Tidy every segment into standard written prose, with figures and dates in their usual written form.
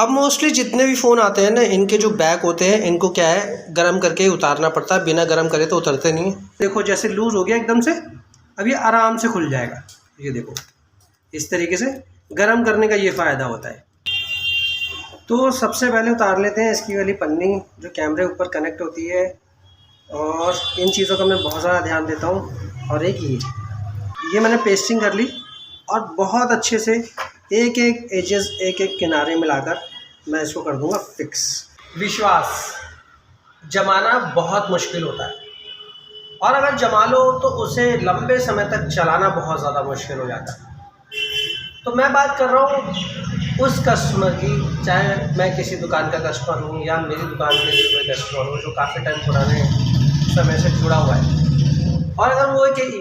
अब मोस्टली जितने भी फ़ोन आते हैं ना, इनके जो बैक होते हैं इनको क्या है गर्म करके उतारना पड़ता है, बिना गर्म करे तो उतरते नहीं हैं। देखो जैसे लूज़ हो गया एकदम से, अब ये आराम से खुल जाएगा। ये देखो इस तरीके से गर्म करने का ये फ़ायदा होता है। तो सबसे पहले उतार लेते हैं इसकी वाली पन्नी जो कैमरे ऊपर कनेक्ट होती है, और इन चीज़ों का मैं बहुत ज़्यादा ध्यान देता हूँ। और एक ये मैंने पेस्टिंग कर ली और बहुत अच्छे से एक एक एजेस, एक एक किनारे मिलाकर मैं इसको कर दूंगा फिक्स। विश्वास जमाना बहुत मुश्किल होता है, और अगर जमा लो तो उसे लंबे समय तक चलाना बहुत ज़्यादा मुश्किल हो जाता है। तो मैं बात कर रहा हूँ उस कस्टमर की, चाहे मैं किसी दुकान का कस्टमर हूँ या मेरी दुकान के लिए कोई कस्टमर हो जो काफ़ी टाइम पुराने समय से जुड़ा हुआ है, और अगर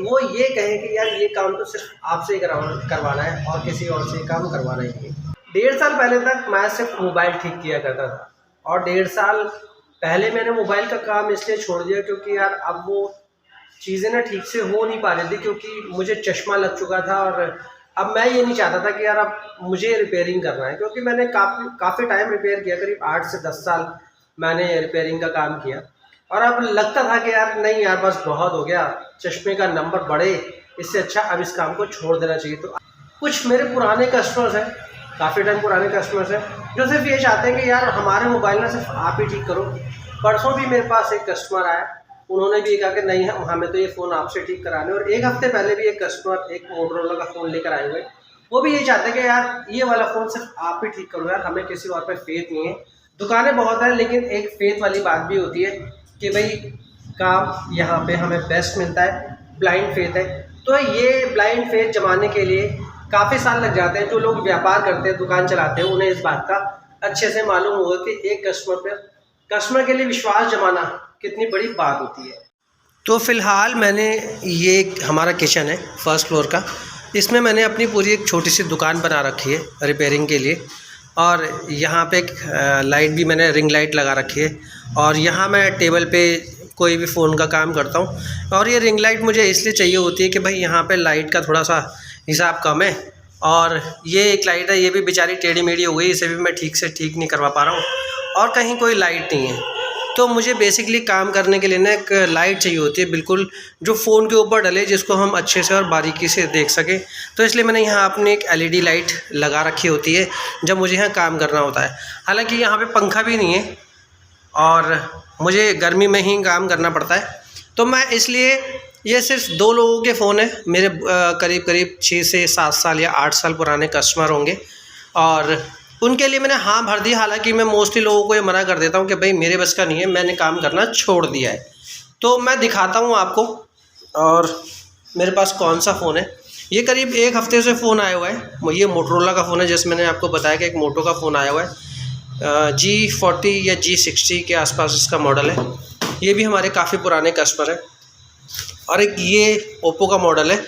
वो ये कहे कि यार ये काम तो सिर्फ आपसे ही करवाना है और किसी और से काम करवाना ही नहीं। 1.5 साल पहले तक मैं सिर्फ मोबाइल ठीक किया करता था, और 1.5 साल पहले मैंने मोबाइल का काम इसलिए छोड़ दिया क्योंकि यार अब वो चीज़ें ना ठीक से हो नहीं पा रही थी, क्योंकि मुझे चश्मा लग चुका था। और अब मैं ये नहीं चाहता था कि यार अब मुझे रिपेयरिंग करना है, क्योंकि मैंने काफ़ी टाइम रिपेयर किया, करीब 8 से 10 साल मैंने रिपेयरिंग का काम किया। और अब लगता था कि यार नहीं यार बस बहुत हो गया, चश्मे का नंबर बढ़े, इससे अच्छा अब इस काम को छोड़ देना चाहिए। तो कुछ मेरे पुराने कस्टमर्स हैं, काफ़ी टाइम पुराने कस्टमर्स हैं, जो सिर्फ ये चाहते हैं कि यार हमारे मोबाइल ना सिर्फ आप ही ठीक करो। परसों भी मेरे पास एक कस्टमर आया, उन्होंने भी कहा कि नहीं हमें तो ये फ़ोन आपसे ठीक कराने। और एक हफ्ते पहले भी एक कस्टमर एक मोटोरोला का फ़ोन लेकर आए हुए, वो भी ये चाहते हैं कि यार ये वाला फ़ोन सिर्फ आप ही ठीक करो, यार हमें किसी और पे फेथ नहीं है। दुकानें बहुत हैं, लेकिन एक फेथ वाली बात भी होती है कि भाई काम यहाँ पे हमें बेस्ट मिलता है, ब्लाइंड फेथ है। तो ये ब्लाइंड फेथ जमाने के लिए काफ़ी साल लग जाते हैं। जो लोग व्यापार करते हैं, दुकान चलाते हैं, उन्हें इस बात का अच्छे से मालूम होगा कि एक कस्टमर के लिए विश्वास जमाना कितनी बड़ी बात होती है। तो फ़िलहाल मैंने ये हमारा किचन है फर्स्ट फ्लोर का, इसमें मैंने अपनी पूरी एक छोटी सी दुकान बना रखी है रिपेयरिंग के लिए। और यहाँ पे एक लाइट भी मैंने रिंग लाइट लगा रखी है, और यहाँ मैं टेबल पे कोई भी फ़ोन का काम करता हूँ। और ये रिंग लाइट मुझे इसलिए चाहिए होती है कि भाई यहाँ पे लाइट का थोड़ा सा हिसाब कम है, और ये एक लाइट है, ये भी बेचारी टेढ़ी मेढ़ी हो गई, इसे भी मैं ठीक से ठीक नहीं करवा पा रहा हूँ, और कहीं कोई लाइट नहीं है। तो मुझे बेसिकली काम करने के लिए ना एक लाइट चाहिए होती है, बिल्कुल जो फ़ोन के ऊपर डले, जिसको हम अच्छे से और बारीकी से देख सकें। तो इसलिए मैंने यहाँ अपनी एक LED लाइट लगा रखी होती है जब मुझे यहाँ काम करना होता है। हालांकि यहाँ पे पंखा भी नहीं है और मुझे गर्मी में ही काम करना पड़ता है। तो मैं इसलिए, ये सिर्फ 2 लोगों के फ़ोन है, मेरे करीब 6 से 7 साल या 8 साल पुराने कस्टमर होंगे, और उनके लिए मैंने हाँ भर दी। हालांकि मैं मोस्टली लोगों को ये मना कर देता हूँ कि भाई मेरे बस का नहीं है, मैंने काम करना छोड़ दिया है। तो मैं दिखाता हूँ आपको और मेरे पास कौन सा फ़ोन है। ये करीब 1 हफ्ते से फ़ोन आया हुआ है, ये मोटोरोला का फ़ोन है, जैसे मैंने आपको बताया कि एक मोटो का फ़ोन आया हुआ है। G40 या G60 के आसपास इसका मॉडल है। ये भी हमारे काफ़ी पुराने कस्टमर हैं। और एक ये ओप्पो का मॉडल है,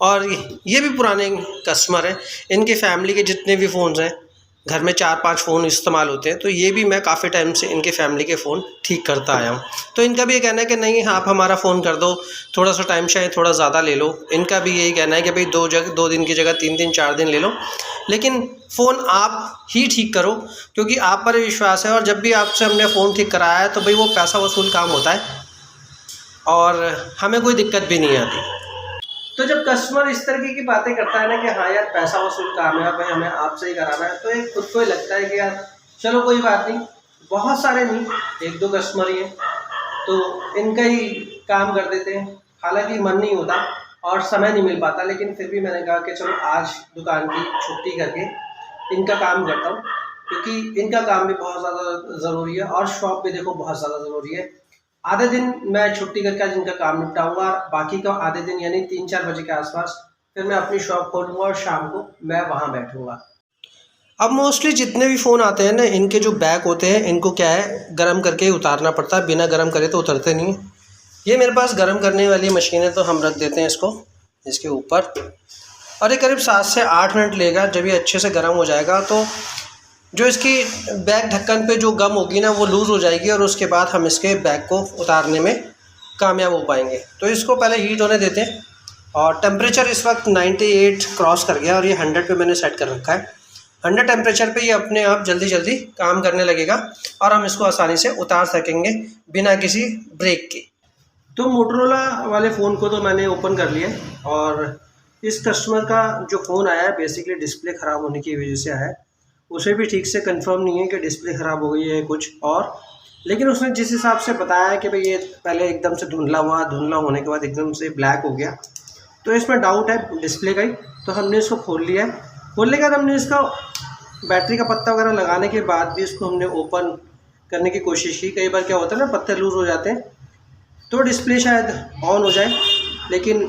और ये भी पुराने कस्टमर हैं। इनके फैमिली के जितने भी फ़ोन्स हैं, घर में 4-5 फ़ोन इस्तेमाल होते हैं, तो ये भी मैं काफ़ी टाइम से इनके फैमिली के फ़ोन ठीक करता आया हूँ। तो इनका भी ये कहना है कि नहीं आप हमारा फ़ोन कर दो, थोड़ा सा टाइम शायद थोड़ा ज़्यादा ले लो। इनका भी यही कहना है कि भाई 2 दिन की जगह 3 दिन 4 दिन ले लो, लेकिन फ़ोन आप ही ठीक करो, क्योंकि आप पर विश्वास है। और जब भी आपसे हमने फ़ोन ठीक कराया है तो भाई वो पैसा वसूल काम होता है और हमें कोई दिक्कत भी नहीं आती। तो जब कस्टमर इस तरीके की बातें करता है ना कि हाँ यार पैसा वसूल काम है, भाई हमें आपसे ही कराना है, तो एक खुद को ही लगता है कि यार चलो कोई बात नहीं, बहुत सारे नहीं, 1-2 कस्टमर ही हैं, तो इनका ही काम कर देते हैं। हालांकि मन नहीं होता और समय नहीं मिल पाता, लेकिन फिर भी मैंने कहा कि चलो आज दुकान की छुट्टी करके इनका काम करता हूँ, क्योंकि इनका काम भी बहुत ज़्यादा ज़रूरी है और शॉप भी देखो बहुत ज़्यादा ज़रूरी है। आधे दिन मैं छुट्टी करके आज इनका काम निपटाऊंगा, बाकी का आधे दिन यानी 3-4 बजे के आसपास फिर मैं अपनी शॉप खोलूँगा और शाम को मैं वहाँ बैठूँगा। अब मोस्टली जितने भी फ़ोन आते हैं ना, इनके जो बैक होते हैं इनको क्या है गर्म करके उतारना पड़ता है, बिना गर्म करे तो उतरते नहीं हैं। ये मेरे पास गर्म करने वाली मशीन है, तो हम रख देते हैं इसको इसके ऊपर, और ये करीब 7 से 8 मिनट लेगा। जब ये अच्छे से गर्म हो जाएगा तो जो इसकी बैक ढक्कन पे जो गम होगी ना वो लूज़ हो जाएगी, और उसके बाद हम इसके बैक को उतारने में कामयाब हो पाएंगे। तो इसको पहले हीट होने देते हैं, और टेम्परेचर इस वक्त 98 क्रॉस कर गया, और ये 100 पे मैंने सेट कर रखा है। 100 टेम्परेचर पे ये अपने आप जल्दी जल्दी काम करने लगेगा और हम इसको आसानी से उतार सकेंगे बिना किसी ब्रेक के। तो मोटरोला वाले फ़ोन को तो मैंने ओपन कर लिया और इस कस्टमर का जो फ़ोन आया है बेसिकली डिस्प्ले ख़राब होने की वजह से आया है। उसे भी ठीक से कंफर्म नहीं है कि डिस्प्ले ख़राब हो गई है कुछ और, लेकिन उसने जिस हिसाब से बताया है कि भाई ये पहले एकदम से धुंधला हुआ, धुंधला होने के बाद एकदम से ब्लैक हो गया, तो इसमें डाउट है डिस्प्ले का ही। तो हमने इसको खोल लिया है। खोलने के बाद हमने इसका बैटरी का पत्ता वगैरह लगाने के बाद भी इसको हमने ओपन करने की कोशिश की। कई बार क्या होता है ना, पत्ते लूज़ हो जाते हैं तो डिस्प्ले शायद ऑन हो जाए, लेकिन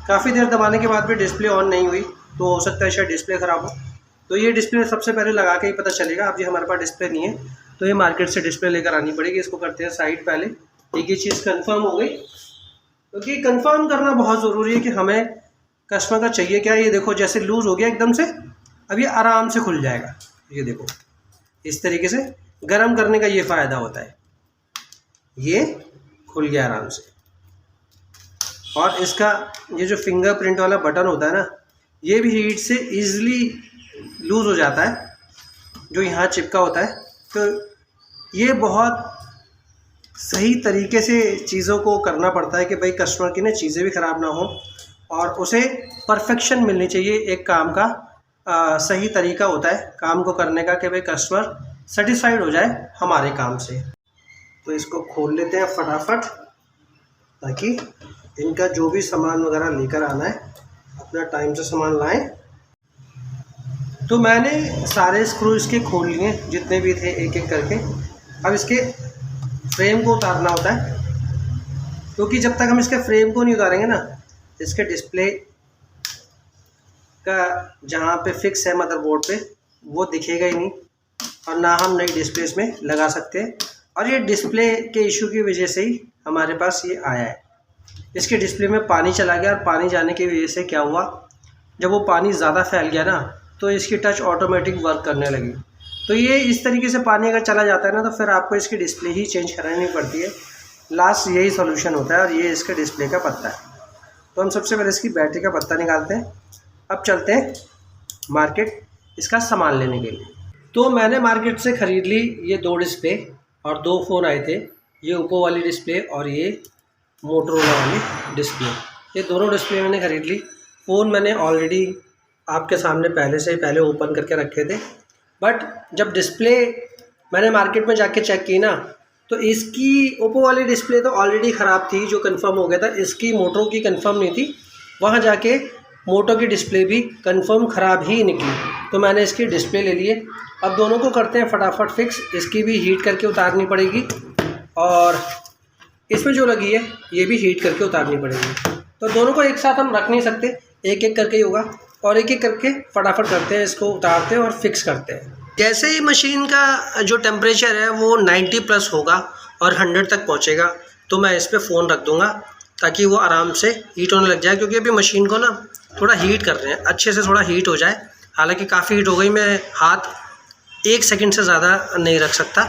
काफ़ी देर दबाने के बाद भी डिस्प्ले ऑन नहीं हुई, तो हो सकता है शायद डिस्प्ले ख़राब हो। तो ये डिस्प्ले सबसे पहले लगा के ही पता चलेगा। अब ये हमारे पास डिस्प्ले नहीं है तो ये मार्केट से डिस्प्ले लेकर आनी पड़ेगी। इसको करते हैं साइड पहले। एक ये चीज़ कंफर्म हो गई, क्योंकि कंफर्म करना बहुत ज़रूरी है कि हमें कस्टमर का चाहिए क्या। ये देखो जैसे लूज़ हो गया एकदम से, अब ये आराम से खुल जाएगा। ये देखो इस तरीके से गर्म करने का ये फ़ायदा होता है, ये खुल गया आराम से। और इसका ये जो फिंगरप्रिंट वाला बटन होता है ना, ये भी हीट से ईज़िली लूज़ हो जाता है, जो यहाँ चिपका होता है। तो ये बहुत सही तरीके से चीज़ों को करना पड़ता है कि भाई कस्टमर की ना चीज़ें भी ख़राब ना हो और उसे परफेक्शन मिलनी चाहिए। एक काम का सही तरीका होता है काम को करने का कि भाई कस्टमर सेटिस्फाइड हो जाए हमारे काम से। तो इसको खोल लेते हैं फटाफट, ताकि इनका जो भी सामान वगैरह लेकर आना है अपना टाइम से सामान लाएं। तो मैंने सारे स्क्रू इसके खोल लिए जितने भी थे एक एक करके। अब इसके फ्रेम को उतारना होता है, क्योंकि जब तक हम इसके फ्रेम को नहीं उतारेंगे ना, इसके डिस्प्ले का जहाँ पे फिक्स है मदरबोर्ड पे वो दिखेगा ही नहीं, और ना हम नई डिस्प्ले इसमें लगा सकते हैं। और ये डिस्प्ले के इशू की वजह से ही हमारे पास ये आया है। इसके डिस्प्ले में पानी चला गया, और पानी जाने की वजह से क्या हुआ, जब वो पानी ज़्यादा फैल गया ना तो इसकी टच ऑटोमेटिक वर्क करने लगी। तो ये इस तरीके से पानी अगर चला जाता है ना, तो फिर आपको इसकी डिस्प्ले ही चेंज करानी पड़ती है। लास्ट यही सॉल्यूशन होता है, और ये इसके डिस्प्ले का पत्ता है। तो हम सबसे पहले इसकी बैटरी का पत्ता निकालते हैं। अब चलते हैं मार्केट इसका सामान लेने के लिए। तो मैंने मार्केट से ख़रीद ली ये 2 डिस्प्ले और 2 फ़ोन आए थे, ये ओप्पो वाली डिस्प्ले और ये मोटरोला वाली डिस्प्ले। ये दोनों डिस्प्ले मैंने ख़रीद ली। फ़ोन मैंने ऑलरेडी आपके सामने पहले ओपन करके रखे थे, बट जब डिस्प्ले मैंने मार्केट में जाके चेक की ना, तो इसकी ओप्पो वाली डिस्प्ले तो ऑलरेडी ख़राब थी, जो कंफर्म हो गया था। इसकी मोटो की कंफर्म नहीं थी, वहाँ जाके मोटो की डिस्प्ले भी कंफर्म ख़राब ही निकली। तो मैंने इसकी डिस्प्ले ले लिए। अब दोनों को करते हैं फटाफट फिक्स। इसकी भी हीट करके उतारनी पड़ेगी, और इसमें जो लगी है ये भी हीट करके उतारनी पड़ेगी। तो दोनों को एक साथ हम रख नहीं सकते, एक एक करके ही होगा, और एक एक करके फटाफट करते हैं, इसको उतारते हैं और फिक्स करते हैं। जैसे ही मशीन का जो टेम्परेचर है वो 90 प्लस होगा और 100 तक पहुंचेगा, तो मैं इस पर फ़ोन रख दूंगा ताकि वो आराम से हीट होने लग जाए। क्योंकि अभी मशीन को ना थोड़ा हीट कर रहे हैं, अच्छे से थोड़ा हीट हो जाए। हालांकि काफ़ी हीट हो गई, मैं हाथ 1 सेकंड से ज़्यादा नहीं रख सकता,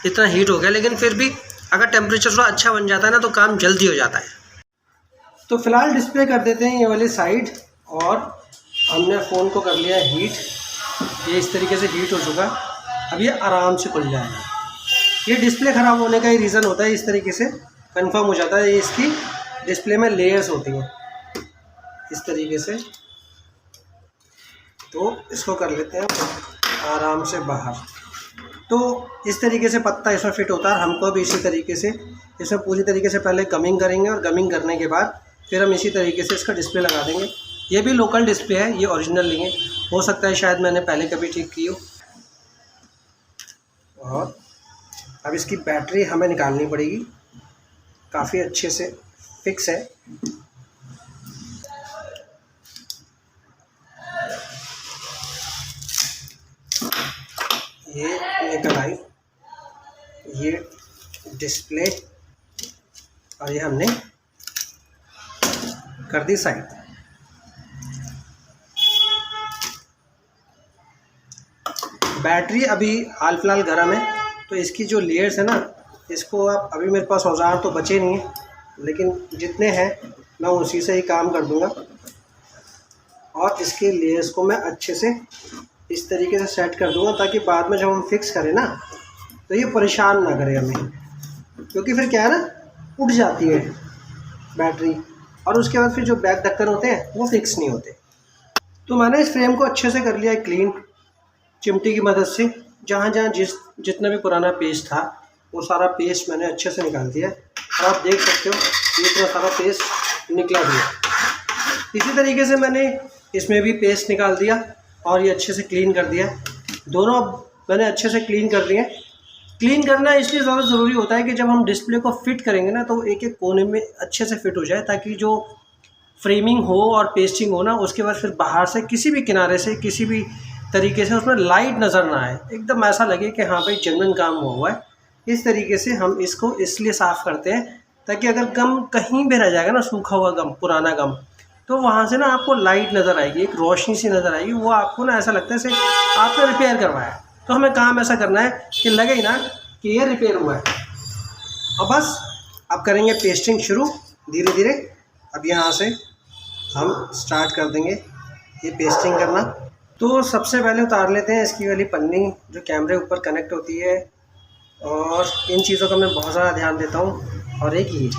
इतना हीट हो गया। लेकिन फिर भी अगर टेम्परेचर थोड़ा अच्छा बन जाता है ना, तो काम जल्दी हो जाता है। तो फ़िलहाल डिस्प्ले कर देते हैं ये वाली साइड, और हमने फ़ोन को कर लिया हीट। ये इस तरीके से हीट हो चुका, अब ये आराम से खुल जाएगा। ये डिस्प्ले ख़राब होने का ही रीज़न होता है, इस तरीके से कंफर्म हो जाता है। ये इसकी डिस्प्ले में लेयर्स होती हैं इस तरीके से। तो इसको कर लेते हैं आराम से बाहर। तो इस तरीके से पत्ता इसमें फिट होता है। हमको भी इसी तरीके से इसमें पूरी तरीके से पहले गमिंग करेंगे, और गमिंग करने के बाद फिर हम इसी तरीके से इसका डिस्प्ले लगा देंगे। ये भी लोकल डिस्प्ले है, ये ओरिजिनल नहीं है, हो सकता है शायद मैंने पहले कभी ठीक की हो। और अब इसकी बैटरी हमें निकालनी पड़ेगी, काफ़ी अच्छे से फिक्स है। ये निकल आई ये डिस्प्ले, और ये हमने कर दी साइड। बैटरी अभी हाल फिलहाल गर्म है, तो इसकी जो लेयर्स है ना, इसको आप अभी मेरे पास औजार तो बचे नहीं हैं, लेकिन जितने हैं मैं उसी से ही काम कर दूंगा। और इसके लेयर्स को मैं अच्छे से इस तरीके से सेट कर दूँगा ताकि बाद में जब हम फिक्स करें ना तो ये परेशान ना करे हमें, क्योंकि फिर क्या है ना, उठ जाती है बैटरी और उसके बाद फिर जो बैक ढक्कन होते हैं वो फिक्स नहीं होते। तो मैंने इस फ्रेम को अच्छे से कर लिया है क्लीन चिमटी की मदद से। जहाँ जहाँ जितना भी पुराना पेस्ट था वो सारा पेस्ट मैंने अच्छे से निकाल दिया और आप देख सकते हो ये इतना सारा पेस्ट निकला भी है। इसी तरीके से मैंने इसमें भी पेस्ट निकाल दिया और ये अच्छे से क्लीन कर दिया। दोनों मैंने अच्छे से क्लीन कर दिए। क्लीन करना इसलिए ज़्यादा ज़रूरी होता है कि जब हम डिस्प्ले को फिट करेंगे ना तो एक एक कोने में अच्छे से फिट हो जाए, ताकि जो फ्रेमिंग हो और पेस्टिंग हो ना उसके बाद फिर बाहर से किसी भी किनारे से किसी भी तरीके से उसमें लाइट नज़र ना आए, एकदम ऐसा लगे कि हाँ भाई जेन्युइन काम हुआ है। इस तरीके से हम इसको इसलिए साफ़ करते हैं ताकि अगर गम कहीं भी रह जाएगा ना, सूखा हुआ गम, पुराना गम, तो वहाँ से ना आपको लाइट नज़र आएगी, एक रोशनी सी नज़र आएगी, वो आपको ना ऐसा लगता है जैसे आपने रिपेयर करवाया है। तो हमें काम ऐसा करना है कि लगे ही ना कि ये रिपेयर हुआ है। और बस अब करेंगे पेस्टिंग शुरू धीरे धीरे। अब यहाँ से हम स्टार्ट कर देंगे ये पेस्टिंग करना। तो सबसे पहले उतार लेते हैं इसकी वाली पन्नी जो कैमरे ऊपर कनेक्ट होती है, और इन चीज़ों का मैं बहुत ज़्यादा ध्यान देता हूँ। और एक ही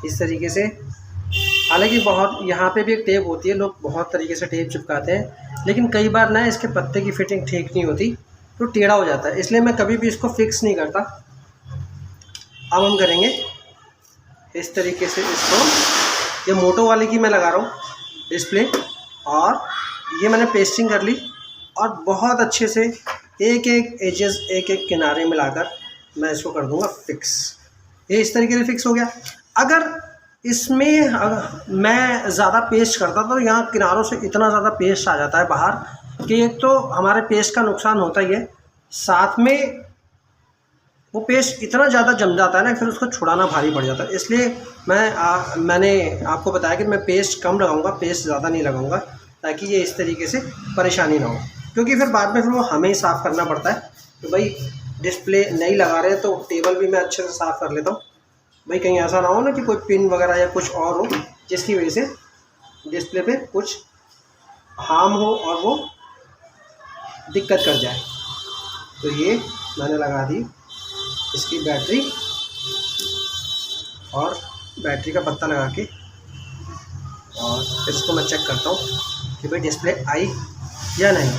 इस तरीके से, हालांकि बहुत यहाँ पे भी एक टेप होती है, लोग बहुत तरीके से टेप चिपकाते हैं, लेकिन कई बार ना इसके पत्ते की फिटिंग ठीक नहीं होती तो टेढ़ा हो जाता है, इसलिए मैं कभी भी इसको फिक्स नहीं करता। अब हम करेंगे इस तरीके से इसको, ये मोटो वाले की मैं लगा रहा हूँ डिस्प्ले, और ये मैंने पेस्टिंग कर ली और बहुत अच्छे से एक एक एजेस, एक एक किनारे मिलाकर मैं इसको कर दूंगा फिक्स। ये इस तरीके से फिक्स हो गया। अगर इसमें मैं ज़्यादा पेस्ट करता तो यहाँ किनारों से इतना ज़्यादा पेस्ट आ जाता है बाहर कि एक तो हमारे पेस्ट का नुकसान होता ही है, साथ में वो पेस्ट इतना ज़्यादा जम जाता है ना, फिर उसको छुड़ाना भारी पड़ जाता है। इसलिए मैंने आपको बताया कि मैं पेस्ट कम लगाऊंगा, पेस्ट ज़्यादा नहीं लगाऊंगा, ताकि ये इस तरीके से परेशानी ना हो, क्योंकि फिर बाद में फिर वो हमें ही साफ़ करना पड़ता है। तो भाई डिस्प्ले नहीं लगा रहे हैं तो टेबल भी मैं अच्छे से साफ़ कर लेता हूँ, भाई कहीं ऐसा ना हो ना कि कोई पिन वगैरह या कुछ और हो जिसकी वजह से डिस्प्ले पे कुछ हार्म हो और वो दिक्कत कर जाए। तो ये मैंने लगा दी इसकी बैटरी, और बैटरी का पत्ता लगा के, और फिर इसको मैं चेक करता हूँ कि भाई डिस्प्ले आई या नहीं।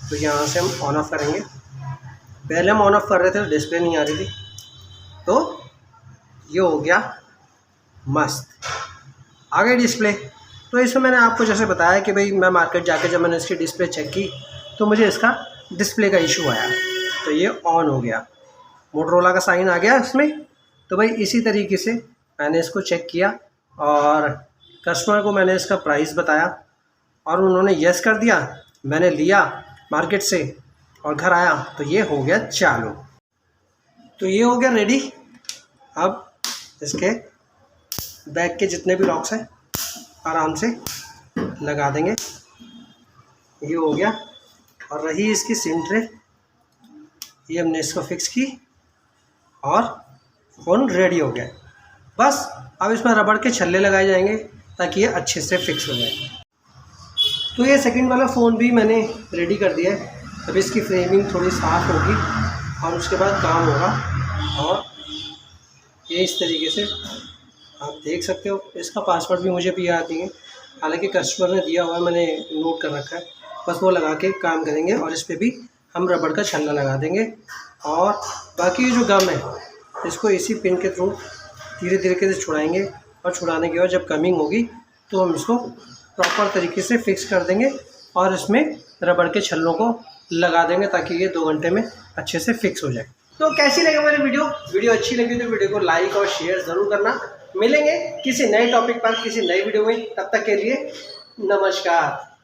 तो यहाँ से हम ऑन ऑफ़ करेंगे। पहले हम ऑन ऑफ़ कर रहे थे तो डिस्प्ले नहीं आ रही थी, तो ये हो गया मस्त, आ गई डिस्प्ले। तो इसमें मैंने आपको जैसे बताया कि भाई मैं मार्केट जाके जब मैंने इसकी डिस्प्ले चेक की तो मुझे इसका डिस्प्ले का इशू आया, तो ये ऑन हो गया, मोटरोला का साइन आ गया इसमें। तो भाई इसी तरीके से मैंने इसको चेक किया और कस्टमर को मैंने इसका प्राइस बताया और उन्होंने यस कर दिया। मैंने लिया मार्केट से और घर आया तो ये हो गया चालू। तो ये हो गया रेडी। अब इसके बैक के जितने भी लॉक्स हैं आराम से लगा देंगे। ये हो गया। और रही इसकी सिम ट्रे, ये हमने इसको फिक्स की और फ़ोन रेडी हो गया। बस अब इसमें रबड़ के छल्ले लगाए जाएंगे ताकि ये अच्छे से फिक्स हो जाए। तो ये सेकंड वाला फ़ोन भी मैंने रेडी कर दिया है। अब इसकी फ्रेमिंग थोड़ी साफ़ होगी और उसके बाद काम होगा। और ये इस तरीके से आप देख सकते हो। इसका पासवर्ड भी मुझे भी याद नहीं है, हालांकि कस्टमर ने दिया हुआ है, मैंने नोट कर रखा है। बस वो लगा के काम करेंगे और इस पर भी हम रबड़ का छल्ला लगा देंगे। और बाकी ये जो गम है इसको इसी पिन के थ्रू धीरे धीरे से छुड़ाएंगे और छुड़ाने के बाद जब कमिंग होगी तो हम इसको प्रॉपर तरीके से फिक्स कर देंगे और इसमें रबड़ के छल्लों को लगा देंगे ताकि ये 2 घंटे में अच्छे से फिक्स हो जाए। तो कैसी लगी मेरी वीडियो अच्छी लगी तो वीडियो को लाइक और शेयर ज़रूर करना। मिलेंगे किसी नए टॉपिक पर किसी नई वीडियो में, तब तक के लिए नमस्कार।